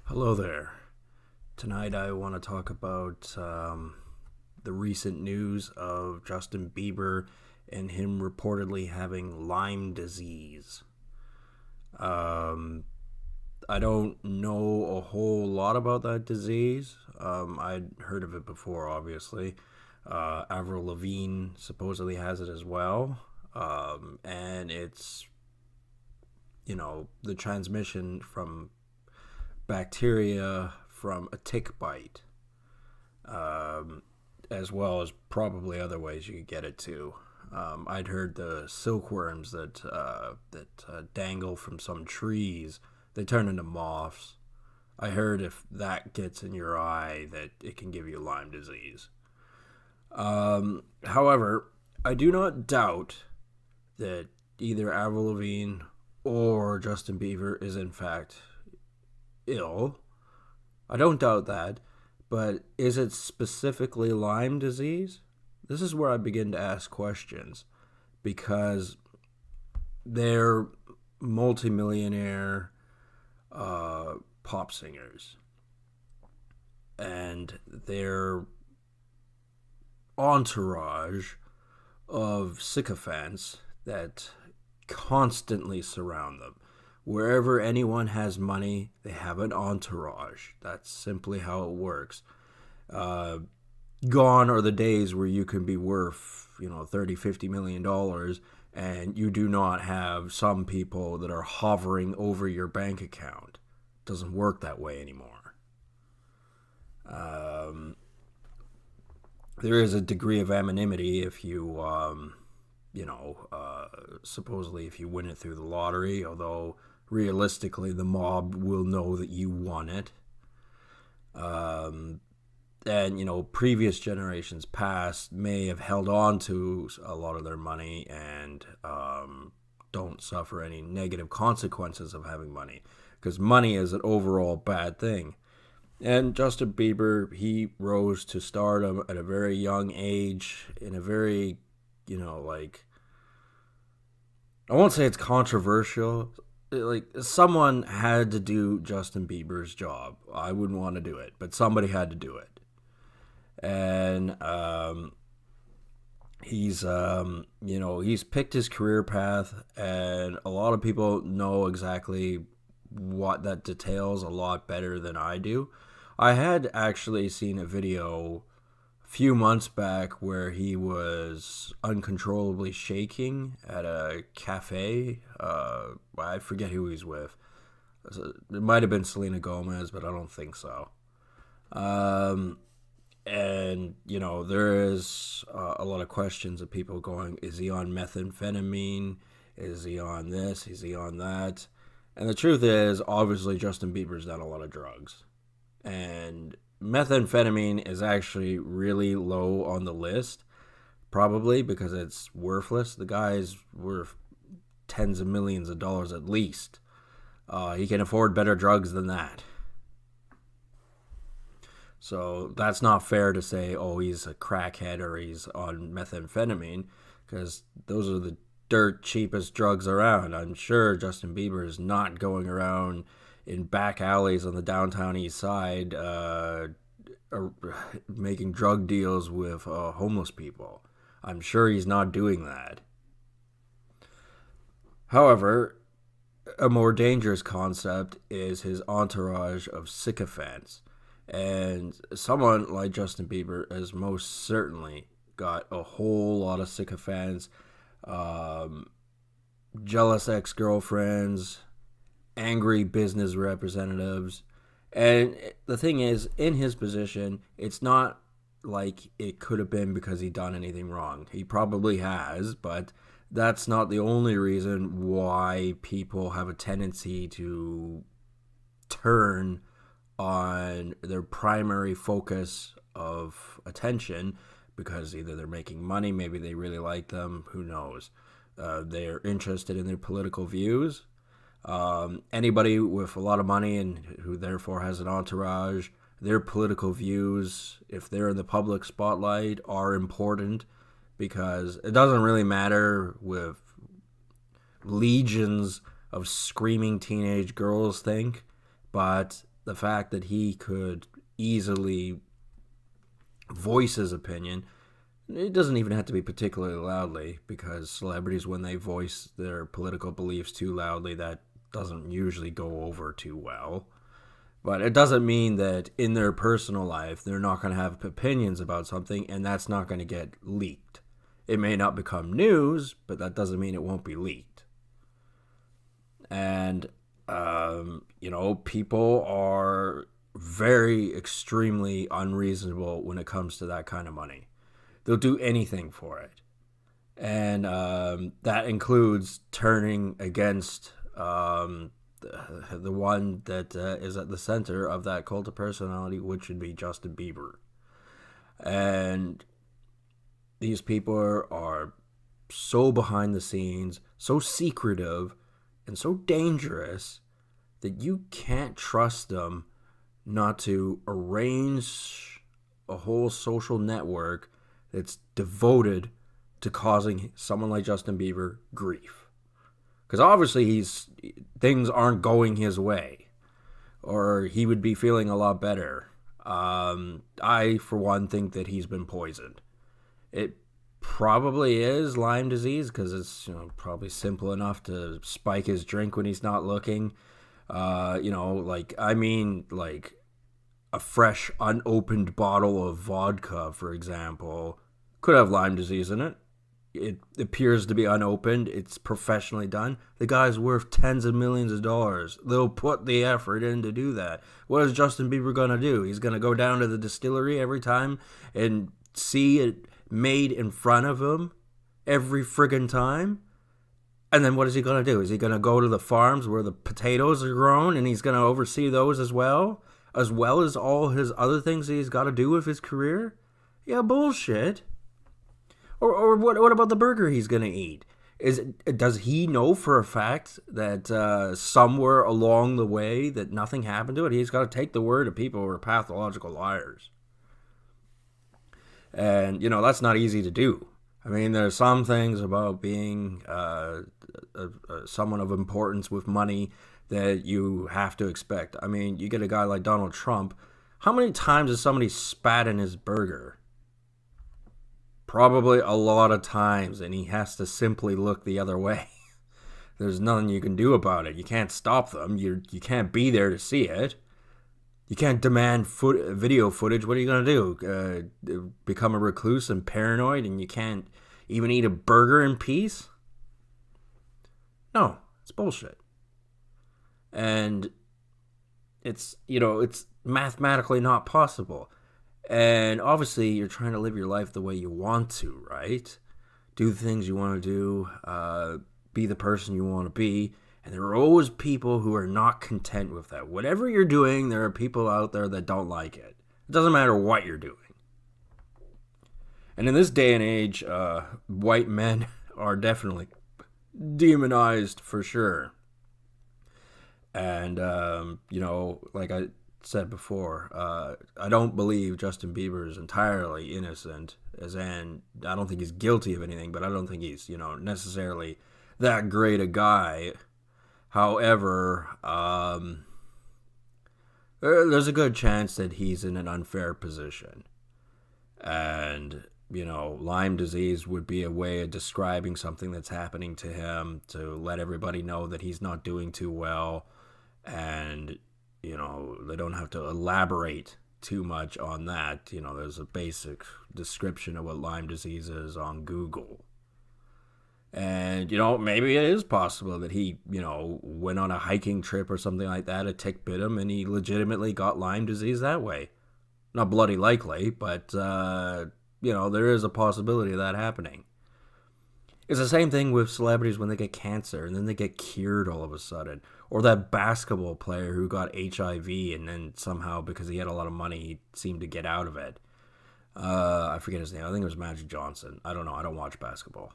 Hello there. Tonight I want to talk about the recent news of Justin Bieber and him reportedly having Lyme disease. I don't know a whole lot about that disease. I'd heard of it before, obviously. Avril Lavigne supposedly has it as well. And it's, the transmission from bacteria from a tick bite, as well as probably other ways you could get it too. I'd heard the silkworms that dangle from some trees, they turn into moths. I heard if that gets in your eye that it can give you Lyme disease. However, I do not doubt that either Avril Lavigne or Justin Bieber is in fact ill. I don't doubt that, but is it specifically Lyme disease? This is where I begin to ask questions, because they're multimillionaire pop singers, and their entourage of sycophants that constantly surround them. Wherever anyone has money, they have an entourage. That's simply how it works. Gone are the days where you can be worth, $30-50 million, and you do not have some people that are hovering over your bank account. It doesn't work that way anymore. There is a degree of anonymity if you, supposedly if you win it through the lottery, although realistically the mob will know that you won it. And previous generations past may have held on to a lot of their money and don't suffer any negative consequences of having money, because money is an overall bad thing. And Justin Bieber, he rose to stardom at a very young age in a very, I won't say it's controversial. Someone had to do Justin Bieber's job. I wouldn't want to do it, but somebody had to do it. And he's picked his career path, and a lot of people know exactly what that details a lot better than I do. I had actually seen a video a few months back where he was uncontrollably shaking at a cafe. I forget who he's with. It might have been Selena Gomez, but I don't think so. And, there is a lot of questions of people going, is he on methamphetamine? Is he on this? Is he on that? And the truth is, obviously, Justin Bieber's done a lot of drugs. And methamphetamine is actually really low on the list, probably because it's worthless. The guy's worth tens of millions of dollars at least. He can afford better drugs than that. So that's not fair to say, oh, he's a crackhead or he's on methamphetamine, because those are the dirt cheapest drugs around. I'm sure Justin Bieber is not going around in back alleys on the downtown east side making drug deals with homeless people. I'm sure he's not doing that. However, a more dangerous concept is his entourage of sycophants. And someone like Justin Bieber has most certainly got a whole lot of sycophants, jealous ex-girlfriends, angry business representatives. And the thing is, in his position, it's not like it could have been because he done anything wrong. He probably has, but that's not the only reason why people have a tendency to turn on their primary focus of attention, because either they're making money, maybe they really like them, who knows. They're interested in their political views. Anybody with a lot of money and who therefore has an entourage, their political views, if they're in the public spotlight, are important, because it doesn't really matter with legions of screaming teenage girls think, but the fact that he could easily voice his opinion, it doesn't even have to be particularly loudly, because celebrities, when they voice their political beliefs too loudly, that doesn't usually go over too well. But it doesn't mean that in their personal life they're not going to have opinions about something, and that's not going to get leaked. It may not become news, but that doesn't mean it won't be leaked. And, people are very extremely unreasonable when it comes to that kind of money. They'll do anything for it. And that includes turning against the one that is at the center of that cult of personality, which would be Justin Bieber. And these people are so behind the scenes, so secretive, and so dangerous that you can't trust them not to arrange a whole social network that's devoted to causing someone like Justin Bieber grief. Because obviously things aren't going his way, or he would be feeling a lot better. I, for one, think that he's been poisoned. It probably is Lyme disease, because it's probably simple enough to spike his drink when he's not looking. Like a fresh, unopened bottle of vodka, for example, could have Lyme disease in it. It appears to be unopened. It's professionally done. The guy's worth tens of millions of dollars. They'll put the effort in to do that. What is Justin Bieber going to do? He's going to go down to the distillery every time and see it made in front of him every friggin' time? And then what is he going to do? Is he going to go to the farms where the potatoes are grown and he's going to oversee those as well as all his other things that he's got to do with his career? Yeah, bullshit. Or what about the burger he's going to eat? Does he know for a fact that somewhere along the way that nothing happened to it? He's got to take the word of people who are pathological liars. And, that's not easy to do. I mean, there's some things about being someone of importance with money that you have to expect. I mean, you get a guy like Donald Trump. How many times has somebody spat in his burger? Probably a lot of times, and he has to simply look the other way. There's nothing you can do about it. You can't stop them. You can't be there to see it. You can't demand video footage. What are you going to do? Become a recluse and paranoid, and you can't even eat a burger in peace? No, it's bullshit. And it's mathematically not possible. And obviously, you're trying to live your life the way you want to, right? Do the things you want to do, be the person you want to be. And there are always people who are not content with that. Whatever you're doing, there are people out there that don't like it. It doesn't matter what you're doing. And in this day and age, white men are definitely demonized for sure. And, like I said before, I don't believe Justin Bieber is entirely innocent, as in, I don't think he's guilty of anything, but I don't think he's, necessarily that great a guy. However, there's a good chance that he's in an unfair position. And, Lyme disease would be a way of describing something that's happening to him, to let everybody know that he's not doing too well. And, they don't have to elaborate too much on that. There's a basic description of what Lyme disease is on Google. And, maybe it is possible that he, went on a hiking trip or something like that, a tick bit him, and he legitimately got Lyme disease that way. Not bloody likely, but, there is a possibility of that happening. It's the same thing with celebrities when they get cancer and then they get cured all of a sudden. Or that basketball player who got HIV and then somehow, because he had a lot of money, he seemed to get out of it. I forget his name. I think it was Magic Johnson. I don't know. I don't watch basketball.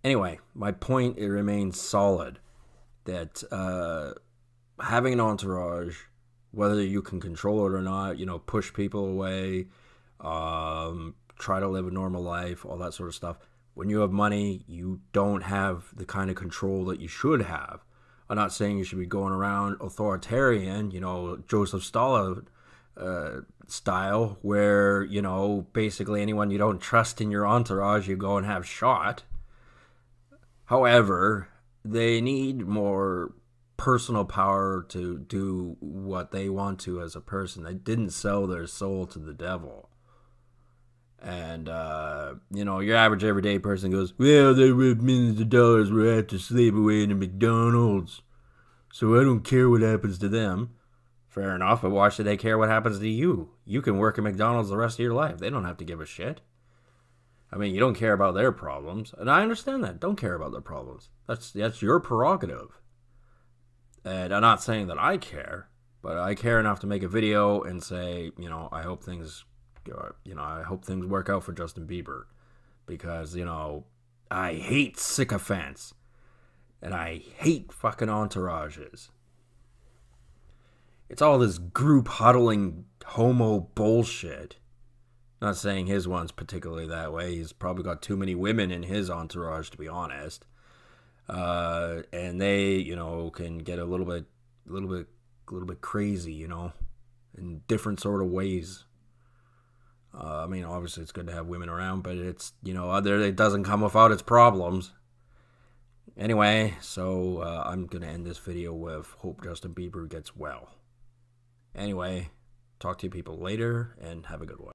Anyway, my point, it remains solid that having an entourage, whether you can control it or not, push people away, try to live a normal life, all that sort of stuff. When you have money, you don't have the kind of control that you should have I'm not saying you should be going around authoritarian, Joseph Stalin style, where, basically anyone you don't trust in your entourage, you go and have shot. However, they need more personal power to do what they want to as a person. They didn't sell their soul to the devil. And, your average everyday person goes, well, they ripped millions of dollars where I have to slave away in a McDonald's, so I don't care what happens to them. Fair enough, but why should they care what happens to you? You can work at McDonald's the rest of your life. They don't have to give a shit. I mean, you don't care about their problems, and I understand that. Don't care about their problems. That's your prerogative. And I'm not saying that I care, but I care enough to make a video and say, I hope things work out for Justin Bieber, because, I hate sycophants, and I hate fucking entourages. It's all this group huddling homo bullshit. Not saying his one's particularly that way. He's probably got too many women in his entourage, to be honest. And they, can get a little bit crazy, in different sort of ways. I mean, obviously it's good to have women around, but it's, it doesn't come without its problems. Anyway, so I'm going to end this video with hope Justin Bieber gets well. Anyway, talk to you people later, and have a good one.